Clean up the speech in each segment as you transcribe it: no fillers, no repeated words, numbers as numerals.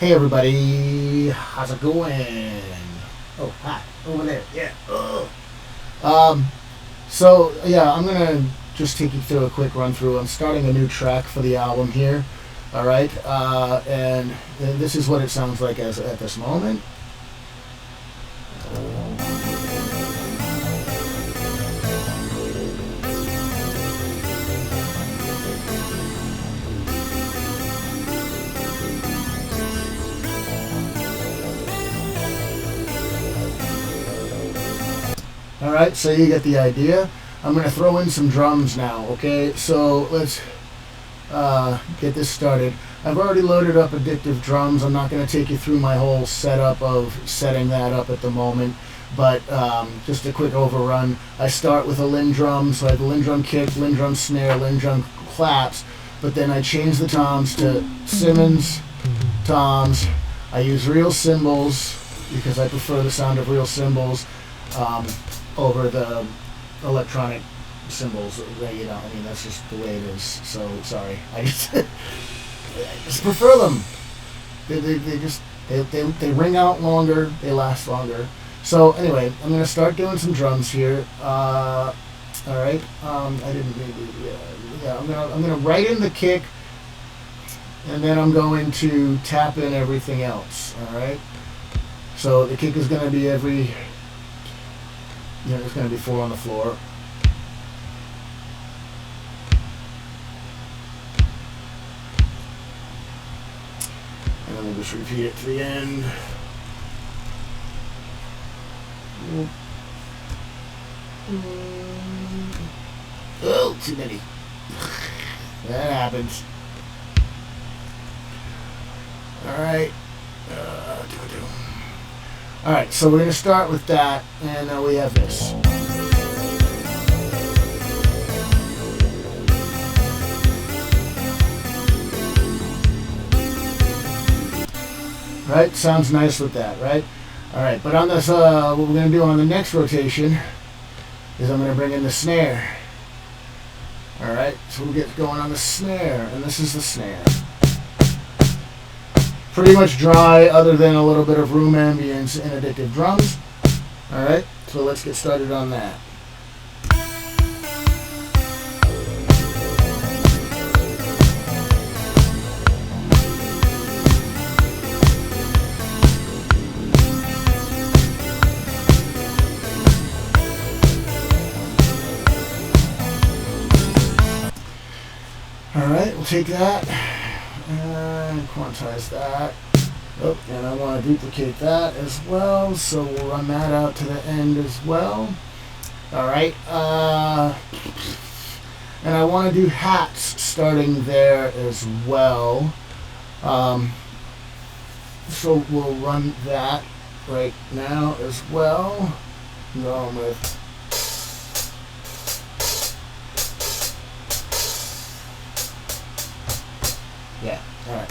Hey everybody, how's it going? Oh, hi, over there, yeah. Oh. So yeah, I'm gonna just take you through a quick run through. I'm starting a new track for the album here. All right, and this is what it sounds like as at this moment. Alright, so you get the idea. I'm going to throw in some drums now, okay? So let's get this started. I've already loaded up Addictive Drums. I'm not going to take you through my whole setup of setting that up at the moment, but just a quick overrun. I start with a Linn drum, so I have a Linn drum kick, Linn drum snare, Linn drum claps, but then I change the toms to Simmons toms. I use real cymbals because I prefer the sound of real cymbals. Over the electronic cymbals, you know, I mean, that's just the way it is. So sorry, I just prefer them. They ring out longer, they last longer. So anyway, I'm gonna start doing some drums here. All right, I didn't maybe yeah. I'm gonna write in the kick, and then I'm going to tap in everything else. All right. So the kick is gonna be every. You know, there's going to be 4 on the floor. And then we'll just repeat it to the end. Oh, too many. That happens. Alright. Alright, so we're going to start with that, and now we have this. Right? Sounds nice with that, right? Alright, but on this, what we're going to do on the next rotation is I'm going to bring in the snare. Alright, so we'll get going on the snare, and this is the snare. Pretty much dry, other than a little bit of room ambience in Addictive Drums. Alright, so let's get started on that. Alright, we'll take that. And quantize that. Oh, and I want to duplicate that as well, so we'll run that out to the end as well. Alright, and I want to do hats starting there as well. So we'll run that right now as well. Going with yeah, alright.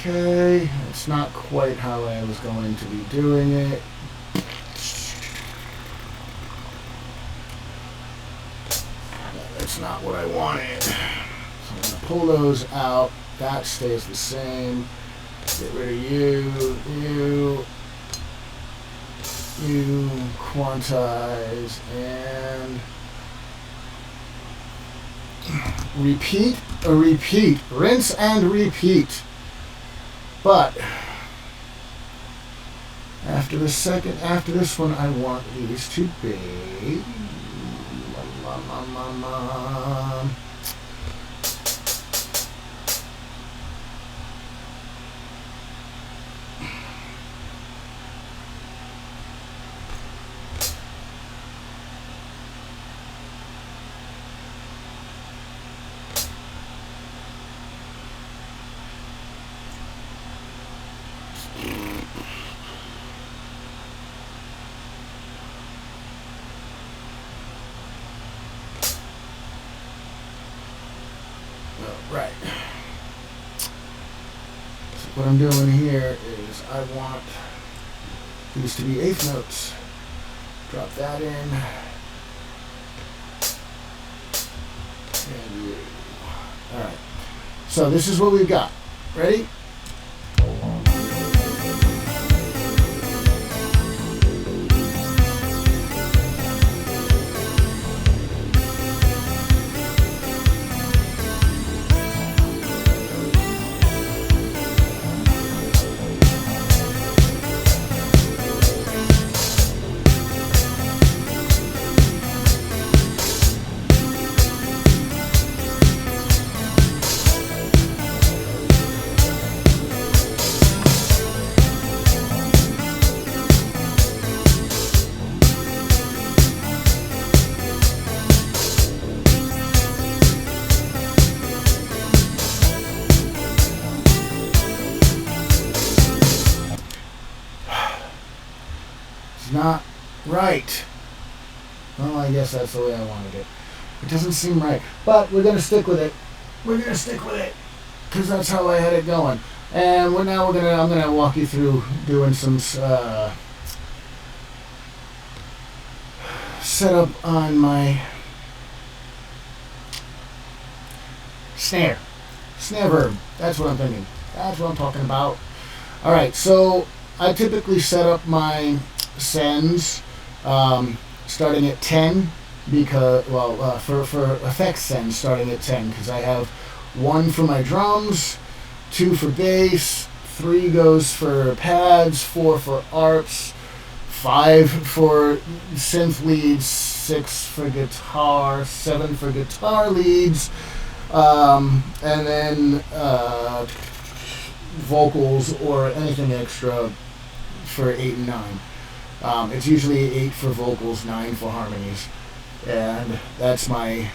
Okay, it's not quite how I was going to be doing it. That's not what I wanted. So I'm going to pull those out. That stays the same. Get rid of you, quantize, and repeat, rinse and repeat. But after this one, I want these to be. Right. So what I'm doing here is I want these to be eighth notes. Drop that in. And alright. So this is what we've got. Ready? Not right. Well, I guess that's the way I wanted it. It doesn't seem right, but we're gonna stick with it. We're gonna stick with it because that's how I had it going. And I'm gonna walk you through doing some setup on my snare verb. That's what I'm thinking. That's what I'm talking about. All right, so I typically set up my sends starting at 10 because for effects sends starting at 10 because I have 1 for my drums, 2 for bass, 3 goes for pads, 4 for arps, 5 for synth leads, 6 for guitar, 7 for guitar leads, and then vocals or anything extra for 8 and 9. It's usually 8 for vocals, 9 for harmonies, and that's my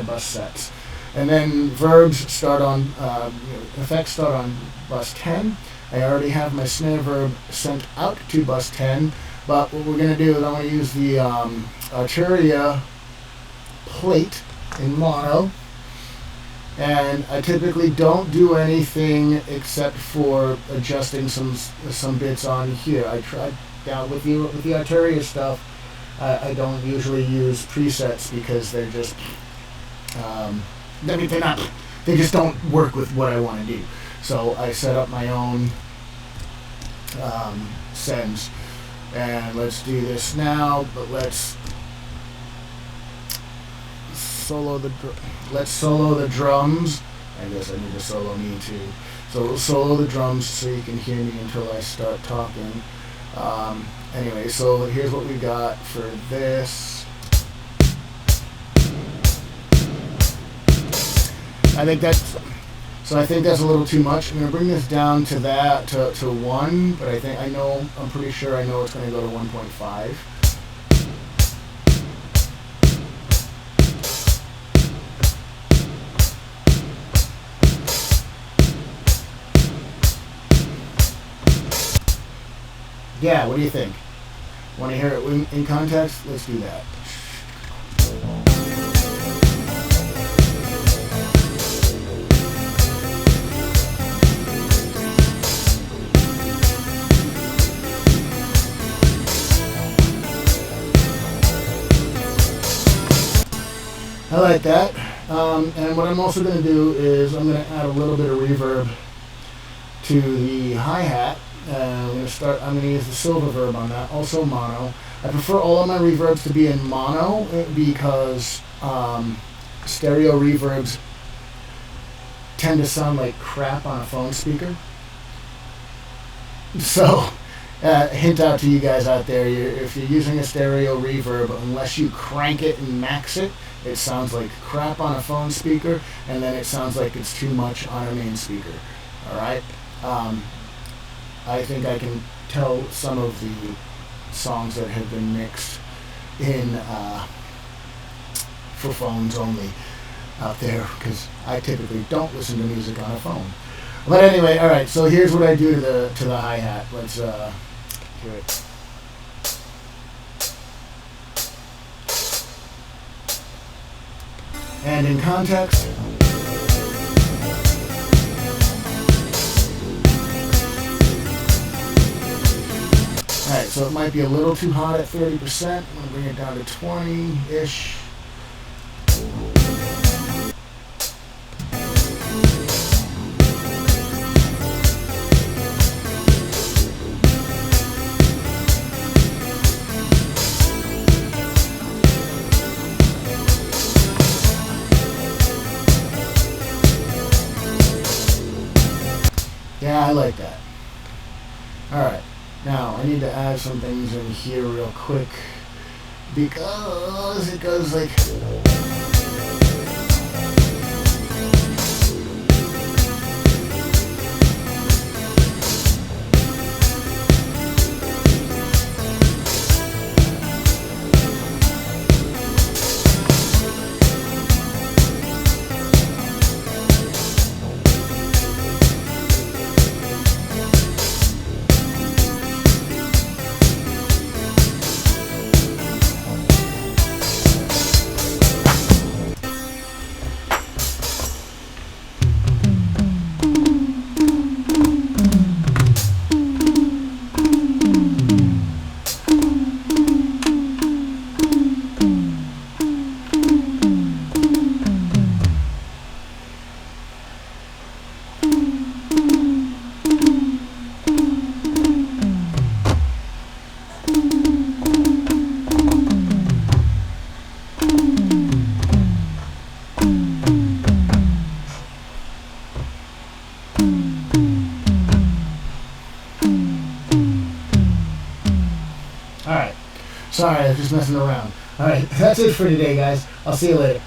bus sets. And then verbs start on effects start on bus 10. I already have my snare verb sent out to bus 10, but what we're gonna do is I'm gonna use the Arturia plate in mono. And I typically don't do anything except for adjusting some bits on here. I tried down with the Arturia stuff. I don't usually use presets because they're just they just don't work with what I want to do. So I set up my own sends, and let's do this now. But let's solo the drums. I guess I need to solo me too. So we'll solo the drums so you can hear me until I start talking. Anyway, so here's what we got for this. I think that's a little too much. I'm gonna bring this down to 1, but I'm pretty sure I know it's gonna go to 1.5. Yeah, what do you think? Want to hear it in context? Let's do that. I like that. And what I'm also going to do is I'm going to add a little bit of reverb to the hi-hat. I'm going to use the silver verb on that, also mono. I prefer all of my reverbs to be in mono because stereo reverbs tend to sound like crap on a phone speaker. So, hint out to you guys out there, if you're using a stereo reverb, unless you crank it and max it, it sounds like crap on a phone speaker, and then it sounds like it's too much on a main speaker. Alright? I think I can tell some of the songs that have been mixed in for phones only out there, because I typically don't listen to music on a phone. But anyway, all right. So here's what I do to the hi-hat. Let's hear it. And in context, alright, so it might be a little too hot at 30%. I'm going to bring it down to 20-ish. Yeah, I like that. Alright, now I need to add some things in here real quick because it goes like... Alright, sorry, I'm just messing around. Alright, that's it for today, guys. I'll see you later.